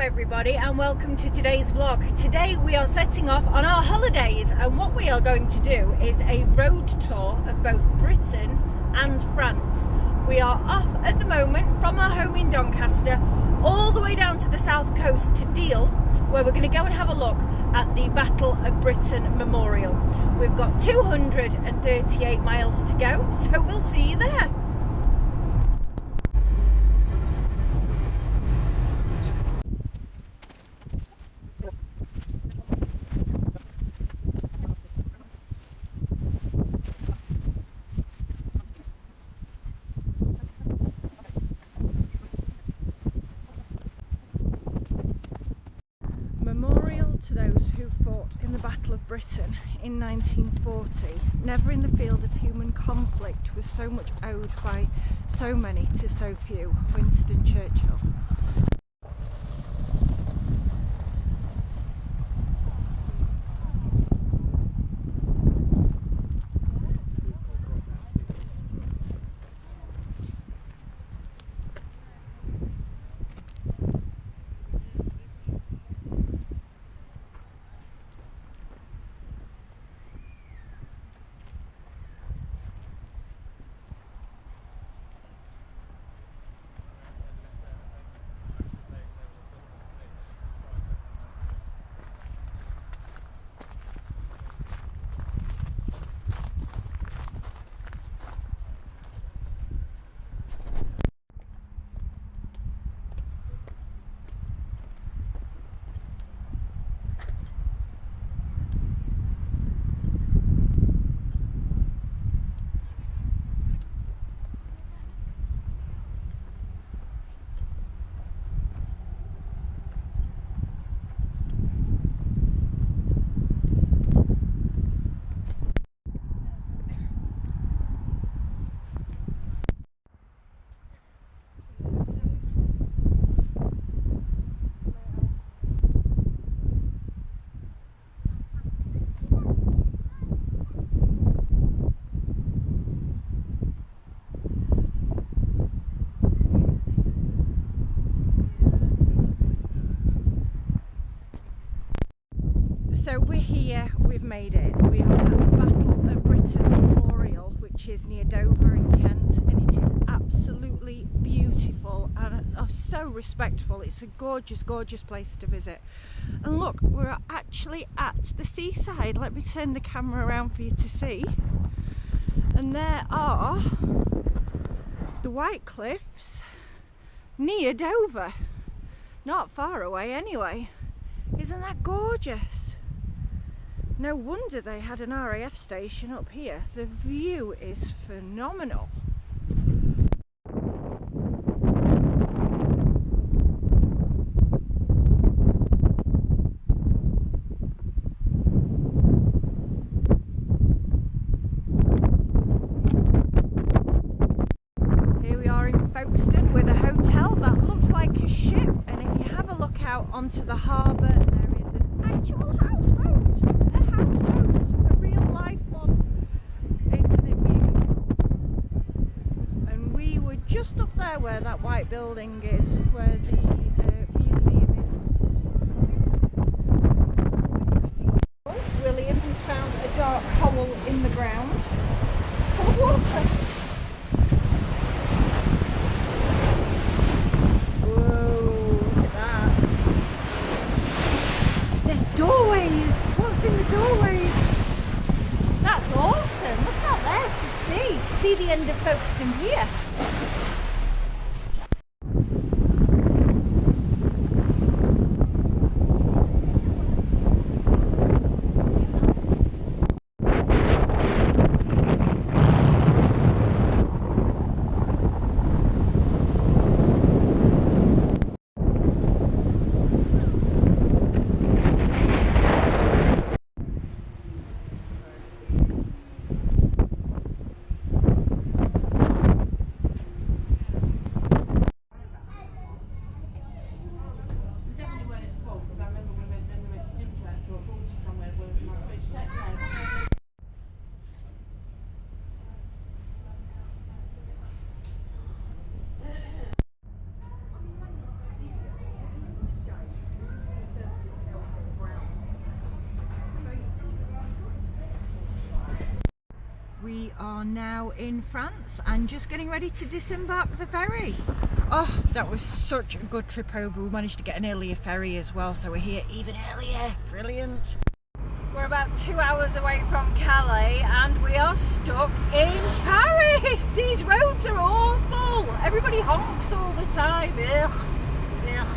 everybody, and welcome to today's vlog. Today we are setting off on our holidays, and what we are going to do is a road tour of both Britain and France. We are off at the moment from our home in Doncaster all the way down to the south coast to Deal, where we're going to go and have a look at the Battle of Britain Memorial. We've got 238 miles to go, so we'll see you there. Memorial to those who fought in the Battle of Britain in 1940. Never in the field of human conflict was so much owed by so many to so few. Winston Churchill. So we're here, we've made it. We are at the Battle of Britain Memorial, which is near Dover in Kent, and it is absolutely beautiful and so respectful. It's a gorgeous, gorgeous place to visit. And look, we're actually at the seaside. Let me turn the camera around for you to see. And there are the White Cliffs near Dover. Not far away anyway. Isn't that gorgeous? No wonder they had an RAF station up here. The view is phenomenal. Here we are in Folkestone with a hotel that looks like a ship, and if you have a look out onto the harbour, there is an actual houseboat. A real life one. Isn't it beautiful? And we were just up there where that white building is, where the museum is. William has found a dark hole in the ground full of water. Whoa, look at that. There's doorways. What's in the doorways? That's awesome. Look out there to see. See the end of Folkestone here. we are now in France and just getting ready to disembark the ferry. Oh, that was such a good trip over. We managed to get an earlier ferry as well, so we're here even earlier. Brilliant. We're about 2 hours away from Calais and we are stuck in Paris. These roads are awful. Everybody honks all the time. Ugh. Ugh.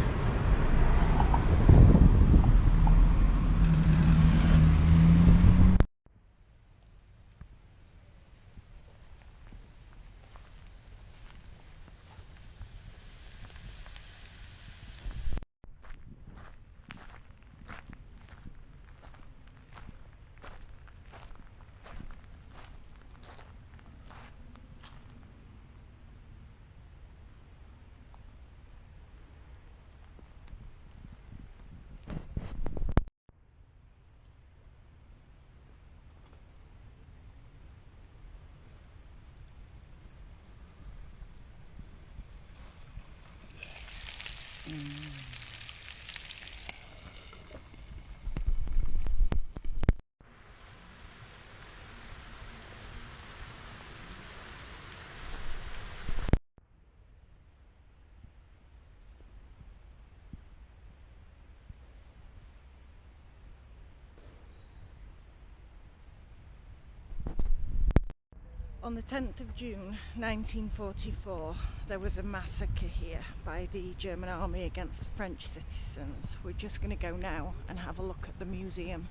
On the 10th of June 1944, there was a massacre here by the German army against the French citizens. We're just going to go now and have a look at the museum.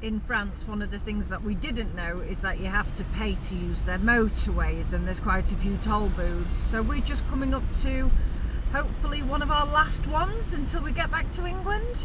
In France, one of the things that we didn't know is that you have to pay to use their motorways, and there's quite a few toll booths. So we're just coming up to hopefully one of our last ones until we get back to England.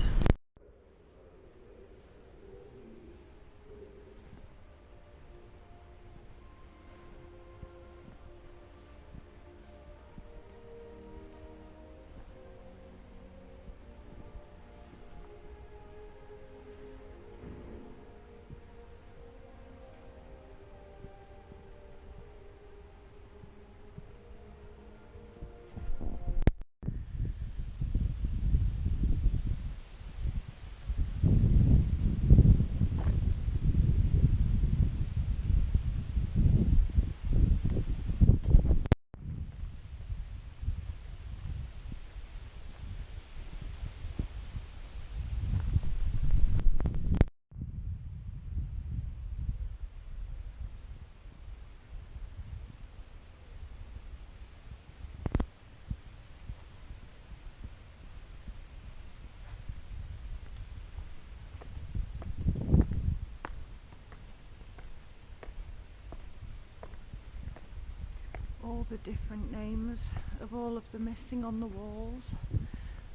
all the different names of all of the missing on the walls.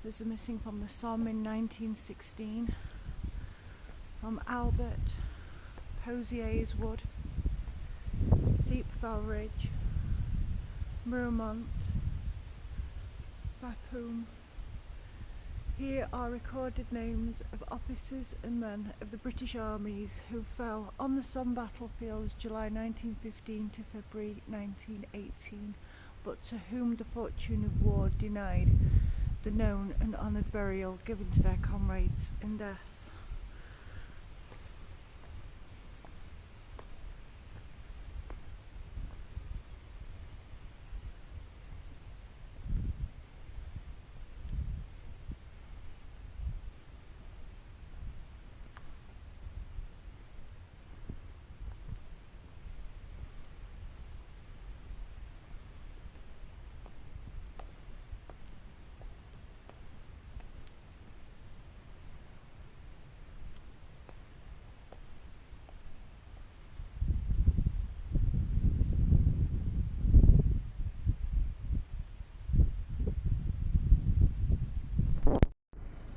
There's a missing from the Somme in 1916, from Albert, Posier's Wood, Thiepval Ridge, Murmont, Bapaume. Here are recorded names of officers and men of the British armies who fell on the Somme battlefields July 1915 to February 1918, but to whom the fortune of war denied the known and honoured burial given to their comrades in death.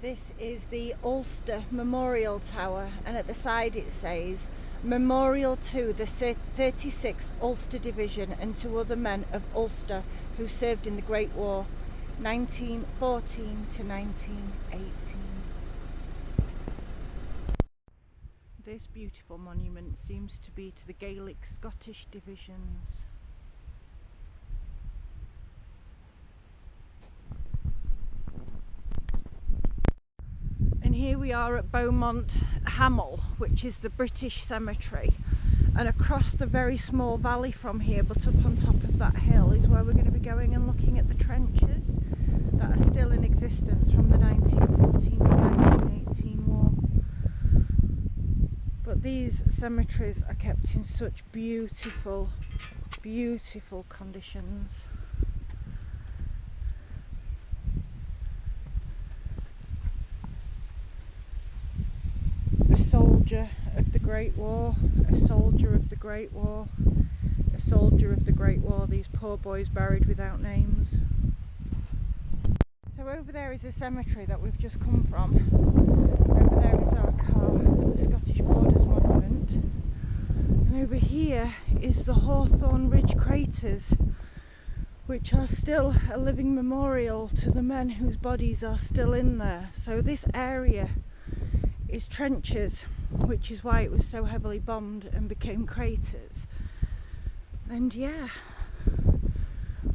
This is the Ulster Memorial Tower, and at the side it says Memorial to the 36th Ulster Division and to other men of Ulster who served in the Great War 1914 to 1918. This beautiful monument seems to be to the Gaelic Scottish divisions. Here we are at Beaumont Hamel, which is the British cemetery, and across the very small valley from here, but up on top of that hill, is where we're going to be going and looking at the trenches that are still in existence from the 1914 to 1918 war. But these cemeteries are kept in such beautiful, beautiful conditions. A soldier of the Great War, a soldier of the Great War, a soldier of the Great War, these poor boys buried without names. So over there is a cemetery that we've just come from. Over there is our car, the Scottish Borders Monument. And over here is the Hawthorne Ridge craters, which are still a living memorial to the men whose bodies are still in there. So this area is trenches, which is why it was so heavily bombed and became craters. And yeah,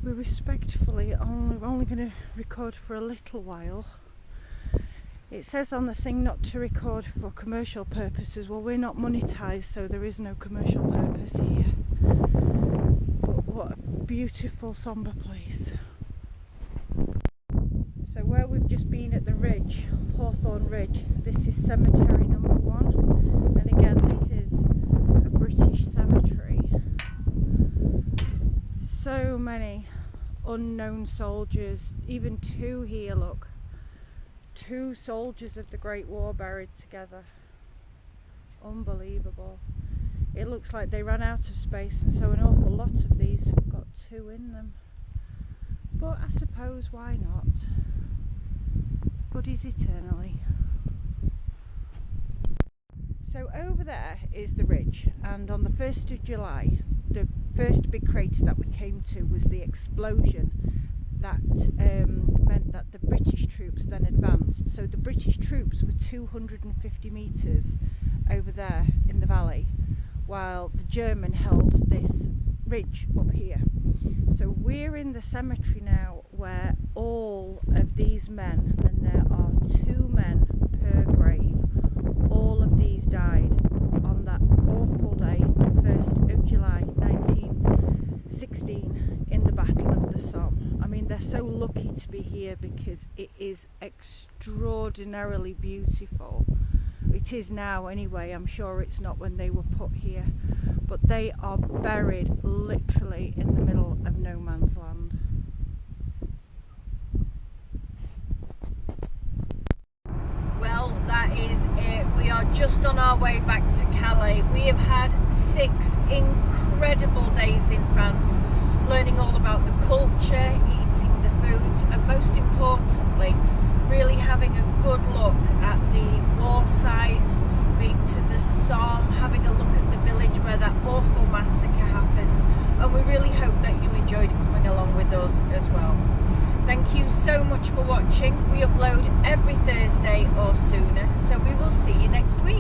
we're respectfully only going to record for a little while. It says on the thing not to record for commercial purposes. Well, we're not monetized, so there is no commercial purpose here. But what a beautiful sombre place. So where we've just been at the ridge, Hawthorne Ridge, this is cemetery number 1, and again this is a British cemetery. So many unknown soldiers, even 2 here, look. 2 soldiers of the Great War buried together. Unbelievable. It looks like they ran out of space, and so an awful lot of these have got 2 in them. But I suppose why not? Goodies eternally. So over there is the ridge, and on the 1st of July, the first big crater that we came to was the explosion that meant that the British troops then advanced. So the British troops were 250 metres over there in the valley, while the German held this ridge up here. So we're in the cemetery now where all of these men, and there are 2 men per grave, all of these died on that awful day, the 1st of July 1916, in the Battle of the Somme. I mean, they're so lucky to be here because it is extraordinarily beautiful. It is now anyway, I'm sure it's not when they were put here. But they are buried literally in the middle of no man's land. Well, that is it. We are just on our way back to Calais. We have had 6 incredible days in France. learning all about the culture, eating the foods, and most importantly, really having a good look at the war sites, being to the Somme, having a look at the village where that awful massacre happened, and we really hope that you enjoyed coming along with us as well. Thank you so much for watching. We upload every Thursday or sooner, so we will see you next week.